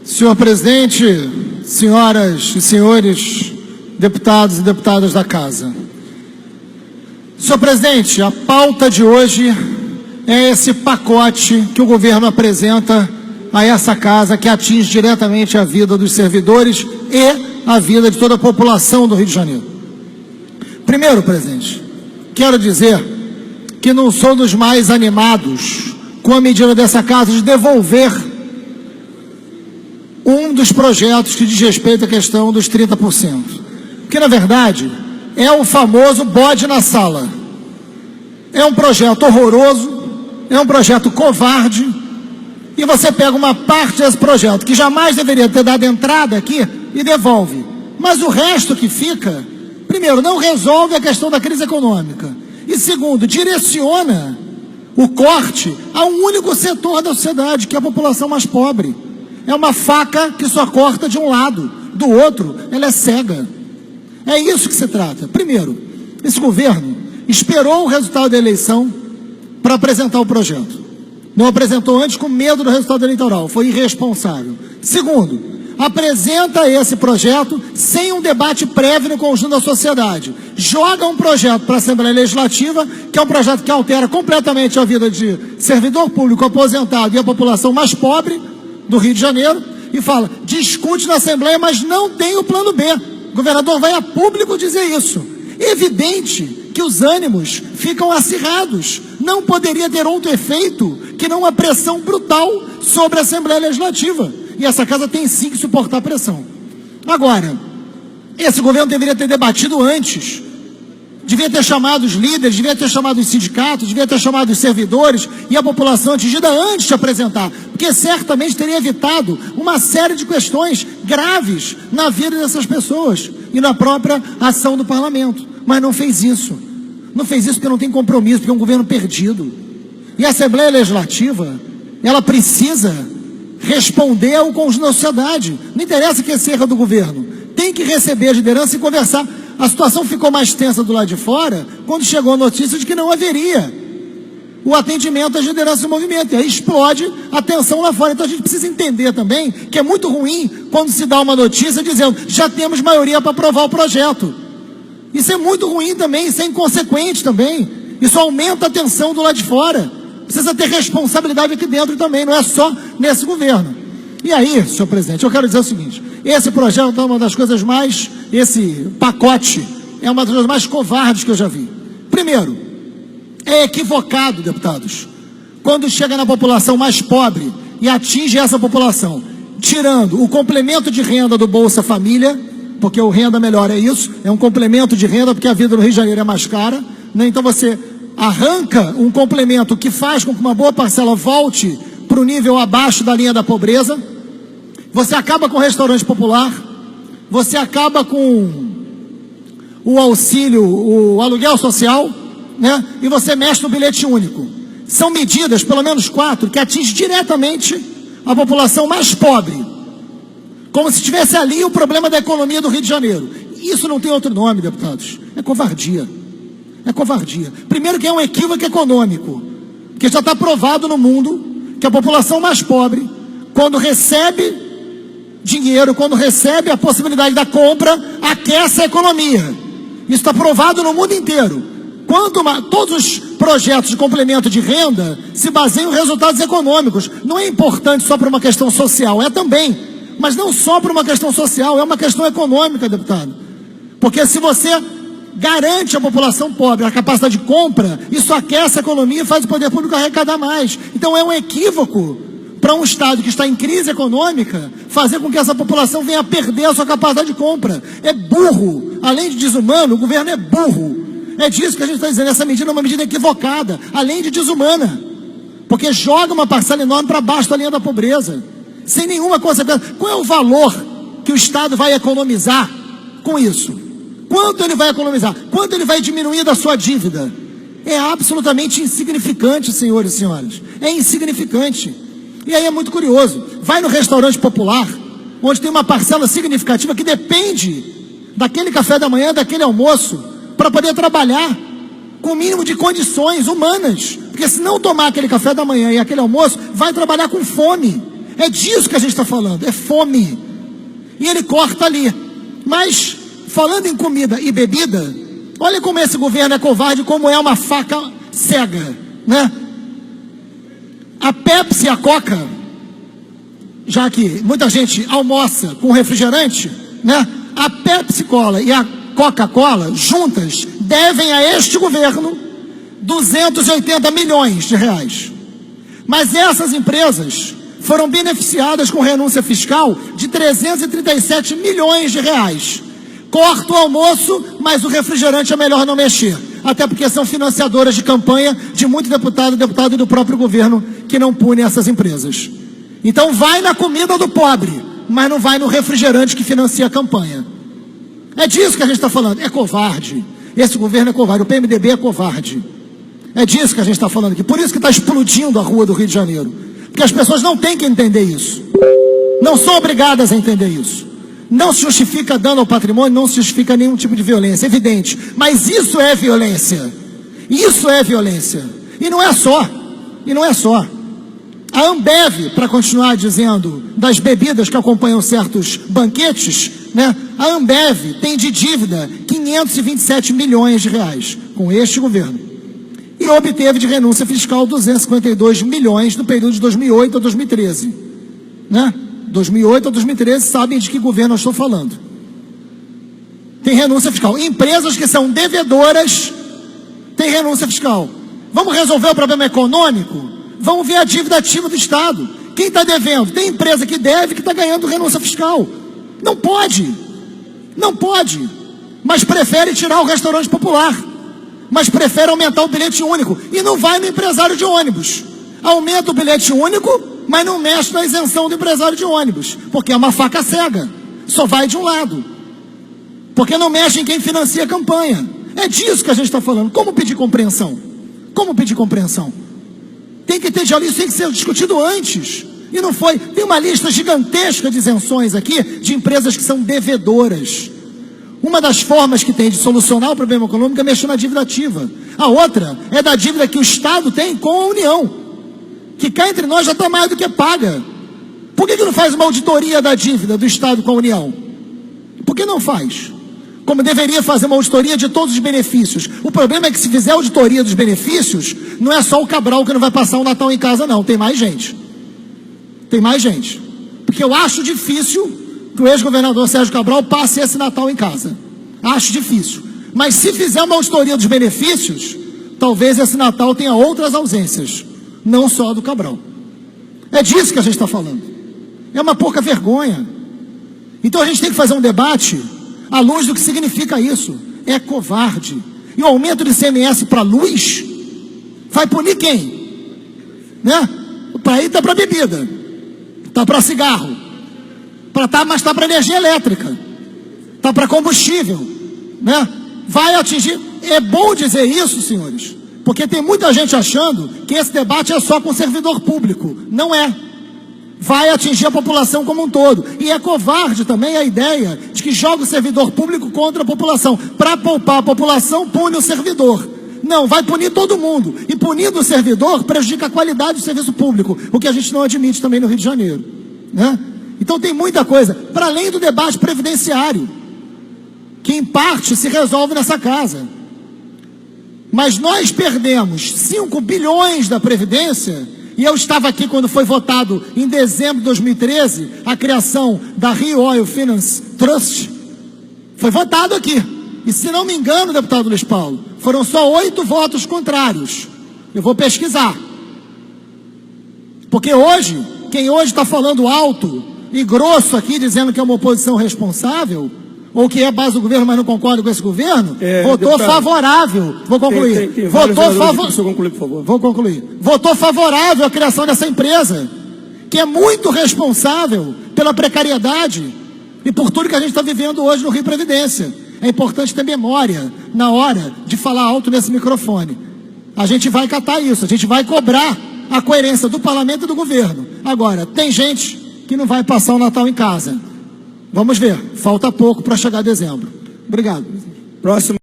Senhor presidente, senhoras e senhores deputados e deputadas da casa. Senhor presidente, a pauta de hoje é esse pacote que o governo apresenta a essa casa, que atinge diretamente a vida dos servidores e a vida de toda a população do Rio de Janeiro. Primeiro, presidente, quero dizer que não sou dos mais animados com a medida dessa casa de devolver um dos projetos que diz respeito à questão dos 30%. Que, na verdade, é o famoso bode na sala. É um projeto horroroso, é um projeto covarde, e você pega uma parte desse projeto, que jamais deveria ter dado entrada aqui, e devolve. Mas o resto que fica, primeiro, não resolve a questão da crise econômica. E segundo, direciona o corte a um único setor da sociedade, que é a população mais pobre. É uma faca que só corta de um lado, do outro ela é cega. É isso que se trata. Primeiro, esse governo esperou o resultado da eleição para apresentar o projeto. Não apresentou antes com medo do resultado eleitoral, foi irresponsável. Segundo, apresenta esse projeto sem um debate prévio no conjunto da sociedade. Joga um projeto para a Assembleia Legislativa, que é um projeto que altera completamente a vida de servidor público aposentado e a população mais pobre do Rio de Janeiro, e fala, discute na Assembleia, mas não tem o plano B. O governador vai a público dizer isso. Evidente que os ânimos ficam acirrados. Não poderia ter outro efeito que não uma pressão brutal sobre a Assembleia Legislativa. E essa casa tem sim que suportar pressão. Agora, esse governo deveria ter debatido antes. Devia ter chamado os líderes, devia ter chamado os sindicatos, devia ter chamado os servidores e a população atingida antes de apresentar, porque certamente teria evitado uma série de questões graves na vida dessas pessoas e na própria ação do parlamento. Mas não fez isso. Não fez isso porque não tem compromisso, porque é um governo perdido. E a Assembleia Legislativa, ela precisa responder ao conjunto da sociedade. Não interessa que esse erro do governo. Tem que receber a liderança e conversar. A situação ficou mais tensa do lado de fora quando chegou a notícia de que não haveria o atendimento às lideranças do movimento. E aí explode a tensão lá fora. Então a gente precisa entender também que é muito ruim quando se dá uma notícia dizendo já temos maioria para aprovar o projeto. Isso é muito ruim também, isso é inconsequente também. Isso aumenta a tensão do lado de fora. Precisa ter responsabilidade aqui dentro também, não é só nesse governo. E aí, senhor presidente, eu quero dizer o seguinte, esse projeto é uma das coisas mais, esse pacote é uma das coisas mais covardes que eu já vi. Primeiro, é equivocado, deputados, quando chega na população mais pobre e atinge essa população, tirando o complemento de renda do Bolsa Família, porque o Renda Melhor é isso, é um complemento de renda, porque a vida no Rio de Janeiro é mais cara, né? Então você arranca um complemento que faz com que uma boa parcela volte para o nível abaixo da linha da pobreza. Você acaba com o restaurante popular, você acaba com o auxílio, o aluguel social, né? E você mexe no bilhete único. São medidas, pelo menos 4, que atingem diretamente a população mais pobre. Como se tivesse ali o problema da economia do Rio de Janeiro. Isso não tem outro nome, deputados. É covardia. É covardia. Primeiro que é um equívoco econômico, que já está provado no mundo que a população mais pobre, quando recebe dinheiro, quando recebe a possibilidade da compra, aquece a economia. Isso está provado no mundo inteiro. Todos os projetos de complemento de renda se baseiam em resultados econômicos. Não é importante só para uma questão social, é também, mas não só para uma questão social, é uma questão econômica, deputado. Porque se você garante à população pobre a capacidade de compra, isso aquece a economia e faz o poder público arrecadar mais. Então é um equívoco para um Estado que está em crise econômica fazer com que essa população venha a perder a sua capacidade de compra. É burro. Além de desumano, o governo é burro. É disso que a gente está dizendo. Essa medida é uma medida equivocada, além de desumana, porque joga uma parcela enorme para baixo da linha da pobreza, sem nenhuma consequência. Qual é o valor que o Estado vai economizar com isso? Quanto ele vai economizar? Quanto ele vai diminuir da sua dívida? É absolutamente insignificante, senhores e senhoras. É insignificante. E aí é muito curioso. Vai no restaurante popular, onde tem uma parcela significativa que depende daquele café da manhã, daquele almoço, para poder trabalhar com o mínimo de condições humanas. Porque se não tomar aquele café da manhã e aquele almoço, vai trabalhar com fome. É disso que a gente está falando, é fome. E ele corta ali. Mas, falando em comida e bebida, olha como esse governo é covarde, como é uma faca cega, né? A Pepsi e a Coca, já que muita gente almoça com refrigerante, né? A Pepsi Cola e a Coca-Cola, juntas, devem a este governo 280 milhões de reais. Mas essas empresas foram beneficiadas com renúncia fiscal de 337 milhões de reais. Corta o almoço, mas o refrigerante é melhor não mexer. Até porque são financiadoras de campanha de muito deputado e do próprio governo que não pune essas empresas. Então vai na comida do pobre, mas não vai no refrigerante que financia a campanha. É disso que a gente está falando. É covarde. Esse governo é covarde. O PMDB é covarde. É disso que a gente está falando aqui. Por isso que está explodindo a rua do Rio de Janeiro. Porque as pessoas não têm que entender isso. Não são obrigadas a entender isso. Não se justifica dano ao patrimônio, não se justifica nenhum tipo de violência, é evidente. Mas isso é violência. Isso é violência. E não é só. E não é só. A Ambev, para continuar dizendo das bebidas que acompanham certos banquetes, né? A Ambev tem de dívida 527 milhões de reais com este governo. E obteve de renúncia fiscal 252 milhões no período de 2008 a 2013. Né? 2008 a 2013, sabem de que governo eu estou falando. Tem renúncia fiscal. Empresas que são devedoras têm renúncia fiscal. Vamos resolver o problema econômico? Vamos ver a dívida ativa do Estado. Quem está devendo? Tem empresa que deve que está ganhando renúncia fiscal. Não pode. Não pode. Mas prefere tirar o restaurante popular. Mas prefere aumentar o bilhete único. E não vai no empresário de ônibus. Aumenta o bilhete único, mas não mexe na isenção do empresário de ônibus. Porque é uma faca cega. Só vai de um lado. Porque não mexe em quem financia a campanha. É disso que a gente está falando. Como pedir compreensão? Como pedir compreensão? Tem que ter diálogo, isso tem que ser discutido antes. E não foi. Tem uma lista gigantesca de isenções aqui, de empresas que são devedoras. Uma das formas que tem de solucionar o problema econômico é mexer na dívida ativa. A outra é da dívida que o Estado tem com a União, que cá entre nós já está mais do que paga. Por que não faz uma auditoria da dívida do Estado com a União? Por que não faz? Como deveria fazer uma auditoria de todos os benefícios. O problema é que se fizer auditoria dos benefícios, não é só o Cabral que não vai passar o Natal em casa, não. Tem mais gente. Tem mais gente. Porque eu acho difícil que o ex-governador Sérgio Cabral passe esse Natal em casa. Acho difícil. Mas se fizer uma auditoria dos benefícios, talvez esse Natal tenha outras ausências. Não só do Cabral. É disso que a gente está falando. É uma pouca vergonha. Então a gente tem que fazer um debate à luz do que significa isso. É covarde. E o aumento de ICMS para luz vai punir quem? Né? Para aí está para bebida, está para cigarro, mas está para energia elétrica, está para combustível, né? Vai atingir. É bom dizer isso, senhores, porque tem muita gente achando que esse debate é só com o servidor público. Não é. Vai atingir a população como um todo. E é covarde também a ideia de que joga o servidor público contra a população. Para poupar a população, pune o servidor. Não, vai punir todo mundo. E punindo o servidor, prejudica a qualidade do serviço público, o que a gente não admite também no Rio de Janeiro, né? Então tem muita coisa, para além do debate previdenciário, que em parte se resolve nessa casa. Mas nós perdemos 5 bilhões da Previdência. E eu estava aqui quando foi votado, em dezembro de 2013, a criação da Rio Oil Finance Trust. Foi votado aqui. E se não me engano, deputado Luiz Paulo, foram só 8 votos contrários. Eu vou pesquisar. Porque hoje, quem hoje está falando alto e grosso aqui, dizendo que é uma oposição responsável, ou que é base do governo, mas não concorda com esse governo, votou deputado, favorável. Vou concluir. Votou favorável. Por favor. Vou concluir. Votou favorável à criação dessa empresa, que é muito responsável pela precariedade e por tudo que a gente está vivendo hoje no Rio Previdência. É importante ter memória na hora de falar alto nesse microfone. A gente vai catar isso, a gente vai cobrar a coerência do parlamento e do governo. Agora, tem gente que não vai passar o Natal em casa. Vamos ver, falta pouco para chegar a dezembro. Obrigado. Próximo.